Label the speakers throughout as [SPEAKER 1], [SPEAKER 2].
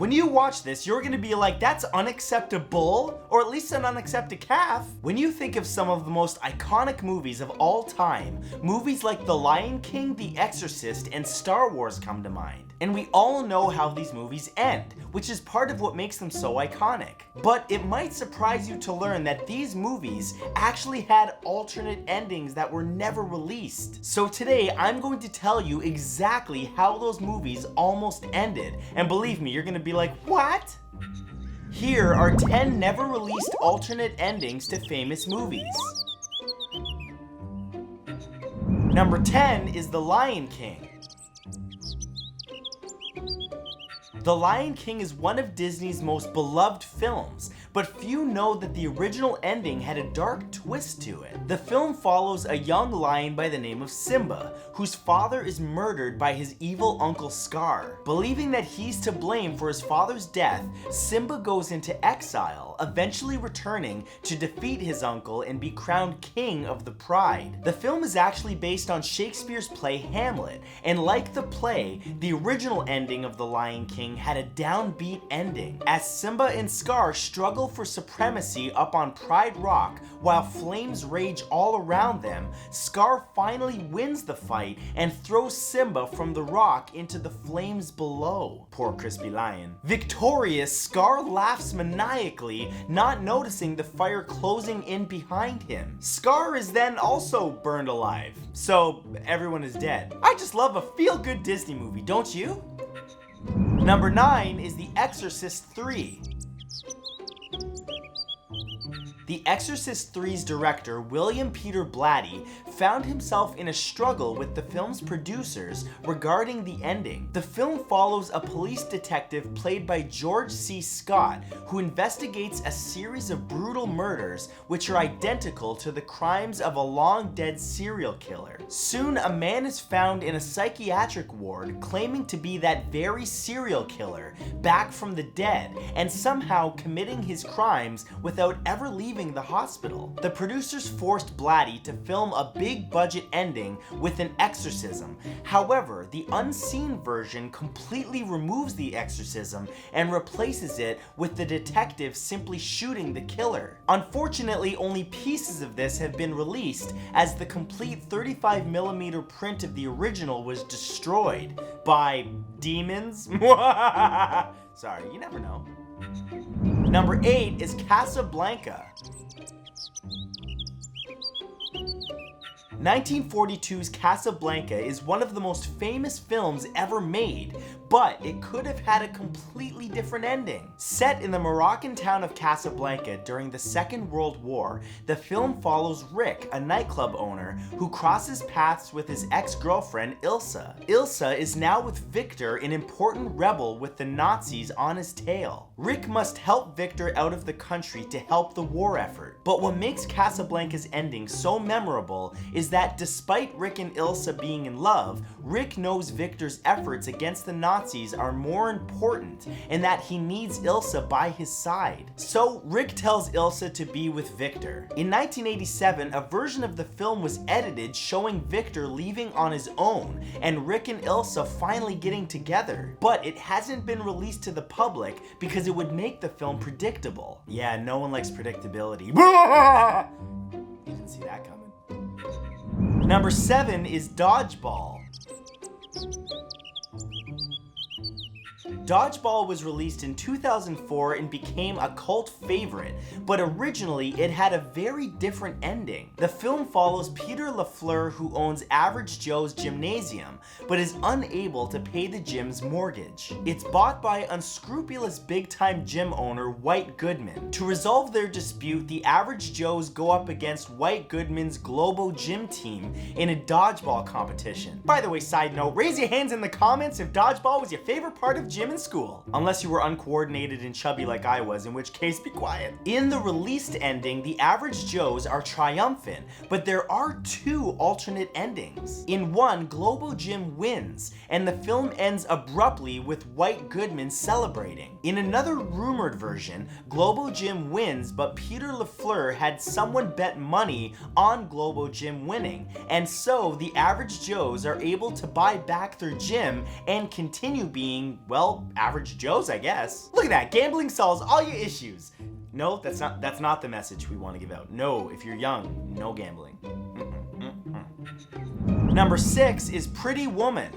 [SPEAKER 1] When you watch this, you're gonna be like, that's unacceptable, or at least an unaccepted calf. When you think of some of the most iconic movies of all time, movies like The Lion King, The Exorcist, and Star Wars come to mind. And we all know how these movies end, which is part of what makes them so iconic. But it might surprise you to learn that these movies actually had alternate endings that were never released. So today, I'm going to tell you exactly how those movies almost ended. And believe me, you're gonna be like, what? Here are 10 never released alternate endings to famous movies. Number 10 is The Lion King. The Lion King is one of Disney's most beloved films, but few know that the original ending had a dark twist to it. The film follows a young lion by the name of Simba, whose father is murdered by his evil uncle Scar. Believing that he's to blame for his father's death, Simba goes into exile, eventually returning to defeat his uncle and be crowned king of the Pride. The film is actually based on Shakespeare's play Hamlet, and like the play, the original ending of The Lion King had a downbeat ending, as Simba and Scar struggle for supremacy up on Pride Rock while flames rage all around them. Scar finally wins the fight and throws Simba from the rock into the flames below. Poor crispy lion. Victorious, Scar laughs maniacally, not noticing the fire closing in behind him. Scar is then also burned alive, so everyone is dead. I just love a feel-good Disney movie, don't you? Number 9 is The Exorcist 3. The Exorcist 3's director, William Peter Blatty, found himself in a struggle with the film's producers regarding the ending. The film follows a police detective played by George C. Scott, who investigates a series of brutal murders which are identical to the crimes of a long-dead serial killer. Soon, a man is found in a psychiatric ward claiming to be that very serial killer, back from the dead, and somehow committing his crimes without ever leaving the hospital. The producers forced Blatty to film a big-budget ending with an exorcism. However, the unseen version completely removes the exorcism and replaces it with the detective simply shooting the killer. Unfortunately, only pieces of this have been released, as the complete 35mm print of the original was destroyed by demons. Sorry, you never know. Number 8 is Casablanca. 1942's Casablanca is one of the most famous films ever made, but it could have had a completely different ending. Set in the Moroccan town of Casablanca during the Second World War, the film follows Rick, a nightclub owner, who crosses paths with his ex-girlfriend Ilsa. Ilsa is now with Victor, an important rebel with the Nazis on his tail. Rick must help Victor out of the country to help the war effort. But what makes Casablanca's ending so memorable is that despite Rick and Ilsa being in love, Rick knows Victor's efforts against the Nazis are more important and that he needs Ilsa by his side. So Rick tells Ilsa to be with Victor. In 1987, a version of the film was edited showing Victor leaving on his own and Rick and Ilsa finally getting together. But it hasn't been released to the public because it would make the film predictable. Yeah, no one likes predictability. You didn't see that coming. Number 7 is Dodgeball. Dodgeball was released in 2004 and became a cult favorite, but originally it had a very different ending. The film follows Peter LaFleur, who owns Average Joe's Gymnasium, but is unable to pay the gym's mortgage. It's bought by unscrupulous big-time gym owner White Goodman. To resolve their dispute, the Average Joes go up against White Goodman's Globo Gym team in a dodgeball competition. By the way, side note, raise your hands in the comments if dodgeball was your favorite part of gym in school. Unless you were uncoordinated and chubby like I was, in which case be quiet. In the released ending, the Average Joes are triumphant, but there are 2 alternate endings. In one, Globo Gym wins, and the film ends abruptly with White Goodman celebrating. In another rumored version, Globo Gym wins, but Peter LaFleur had someone bet money on Globo Gym winning, and so the Average Joes are able to buy back their gym and continue being, well, well, average Joes, I guess. Look at that, gambling solves all your issues. No, that's not the message we want to give out. No, if you're young, no gambling. Number 6 is Pretty Woman.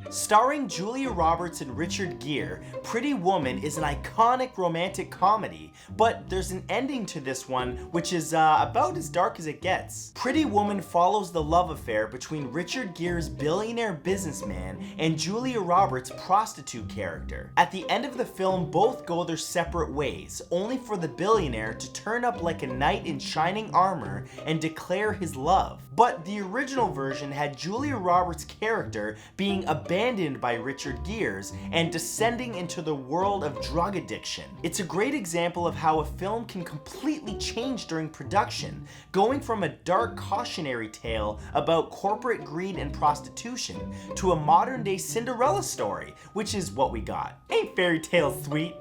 [SPEAKER 1] Starring Julia Roberts and Richard Gere, Pretty Woman is an iconic romantic comedy, but there's an ending to this one which is about as dark as it gets. Pretty Woman follows the love affair between Richard Gere's billionaire businessman and Julia Roberts' prostitute character. At the end of the film, both go their separate ways, only for the billionaire to turn up like a knight in shining armor and declare his love. But the original version had Julia Roberts' character being abandoned by Richard Gere's and descending into the world of drug addiction. It's a great example of how a film can completely change during production, going from a dark cautionary tale about corporate greed and prostitution to a modern day Cinderella story, which is what we got. Ain't fairy tales sweet?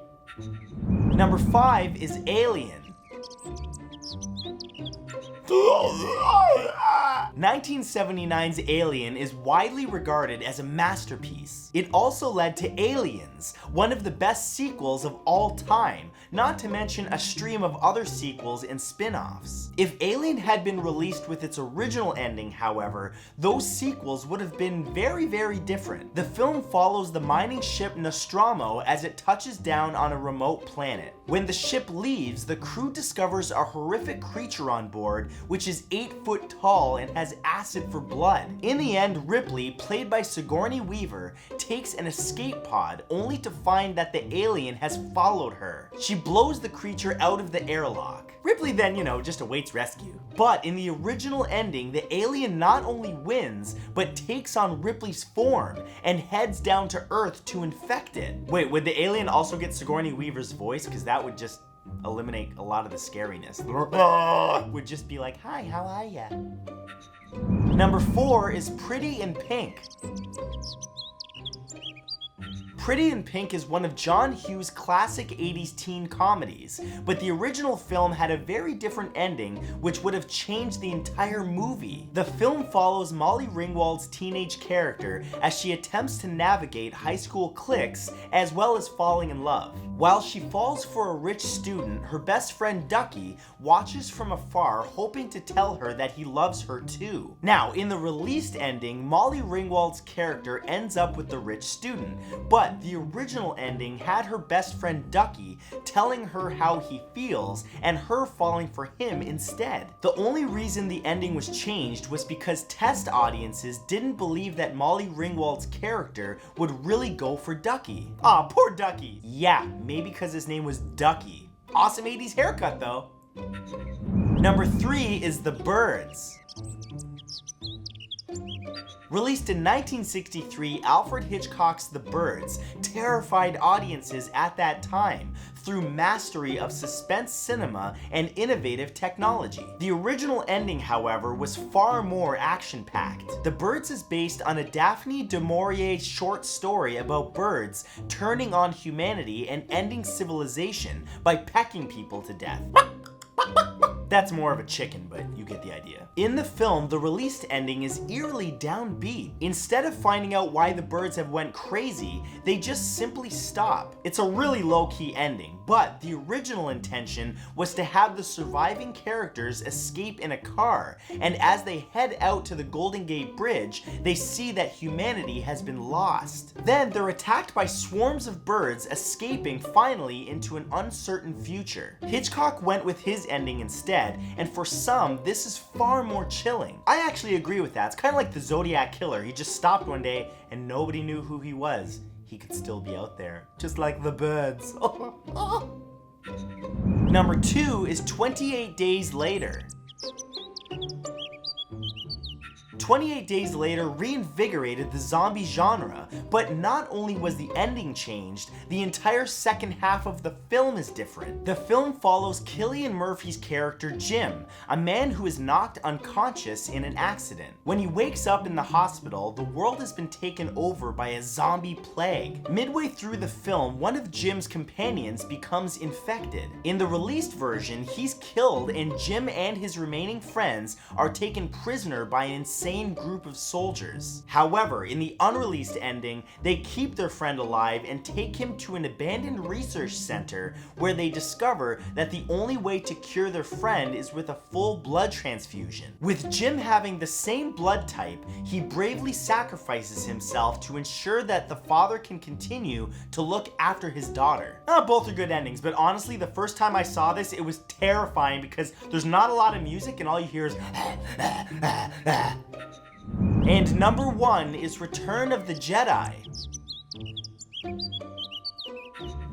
[SPEAKER 1] Number 5 is Alien. 1979's Alien is widely regarded as a masterpiece. It also led to Aliens, one of the best sequels of all time, not to mention a stream of other sequels and spin-offs. If Alien had been released with its original ending, however, those sequels would have been very, very different. The film follows the mining ship Nostromo as it touches down on a remote planet. When the ship leaves, the crew discovers a horrific creature on board which is 8 foot tall and has acid for blood. In the end, Ripley, played by Sigourney Weaver, takes an escape pod only to find that the alien has followed her. She blows the creature out of the airlock. Ripley then, just awaits rescue. But in the original ending, the alien not only wins, but takes on Ripley's form and heads down to Earth to infect it. Wait, would the alien also get Sigourney Weaver's voice? Because that would just eliminate a lot of the scariness. Would just be like, hi, how are ya? Number 4 is Pretty in Pink. Pretty in Pink is one of John Hughes' classic 80s teen comedies, but the original film had a very different ending which would have changed the entire movie. The film follows Molly Ringwald's teenage character as she attempts to navigate high school cliques as well as falling in love. While she falls for a rich student, her best friend Ducky watches from afar, hoping to tell her that he loves her too. Now, in the released ending, Molly Ringwald's character ends up with the rich student, but the original ending had her best friend Ducky telling her how he feels and her falling for him instead. The only reason the ending was changed was because test audiences didn't believe that Molly Ringwald's character would really go for Ducky. Aw, poor Ducky. Yeah, maybe because his name was Ducky. Awesome 80s haircut though. Number 3 is The Birds. Released in 1963, Alfred Hitchcock's The Birds terrified audiences at that time through mastery of suspense cinema and innovative technology. The original ending, however, was far more action-packed. The Birds is based on a Daphne du Maurier short story about birds turning on humanity and ending civilization by pecking people to death. That's more of a chicken, but you get the idea. In the film, the released ending is eerily downbeat. Instead of finding out why the birds have went crazy, they just simply stop. It's a really low-key ending, but the original intention was to have the surviving characters escape in a car, and as they head out to the Golden Gate Bridge, they see that humanity has been lost. Then they're attacked by swarms of birds, escaping finally into an uncertain future. Hitchcock went with his ending instead, and for some, this is far more chilling. I actually agree with that. It's kind of like the Zodiac Killer. He just stopped one day and nobody knew who he was. He could still be out there, just like the birds. Number 2 is 28 Days Later. 28 Days Later reinvigorated the zombie genre, but not only was the ending changed, the entire second half of the film is different. The film follows Cillian Murphy's character Jim, a man who is knocked unconscious in an accident. When he wakes up in the hospital, the world has been taken over by a zombie plague. Midway through the film, one of Jim's companions becomes infected. In the released version, he's killed and Jim and his remaining friends are taken prisoner by an insane main group of soldiers. However, in the unreleased ending, they keep their friend alive and take him to an abandoned research center where they discover that the only way to cure their friend is with a full blood transfusion. With Jim having the same blood type, he bravely sacrifices himself to ensure that the father can continue to look after his daughter. Both are good endings, but honestly, the first time I saw this, it was terrifying because there's not a lot of music and all you hear is And number 1 is Return of the Jedi.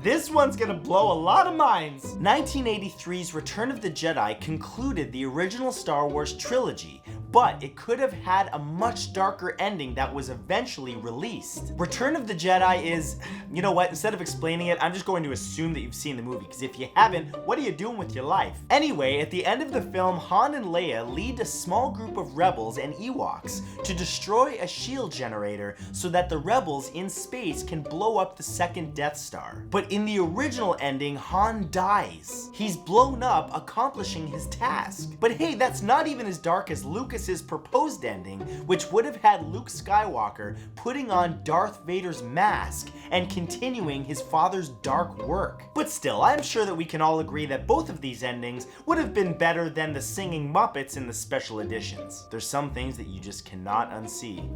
[SPEAKER 1] This one's gonna blow a lot of minds. 1983's Return of the Jedi concluded the original Star Wars trilogy, but it could have had a much darker ending that was eventually released. Return of the Jedi is, you know what, instead of explaining it, I'm just going to assume that you've seen the movie, because if you haven't, what are you doing with your life? Anyway, at the end of the film, Han and Leia lead a small group of rebels and Ewoks to destroy a shield generator so that the rebels in space can blow up the second Death Star. But in the original ending, Han dies. He's blown up, accomplishing his task. But hey, that's not even as dark as Lucas's proposed ending, which would have had Luke Skywalker putting on Darth Vader's mask and continuing his father's dark work. But still, I'm sure that we can all agree that both of these endings would have been better than the singing Muppets in the special editions. There's some things that you just cannot unsee.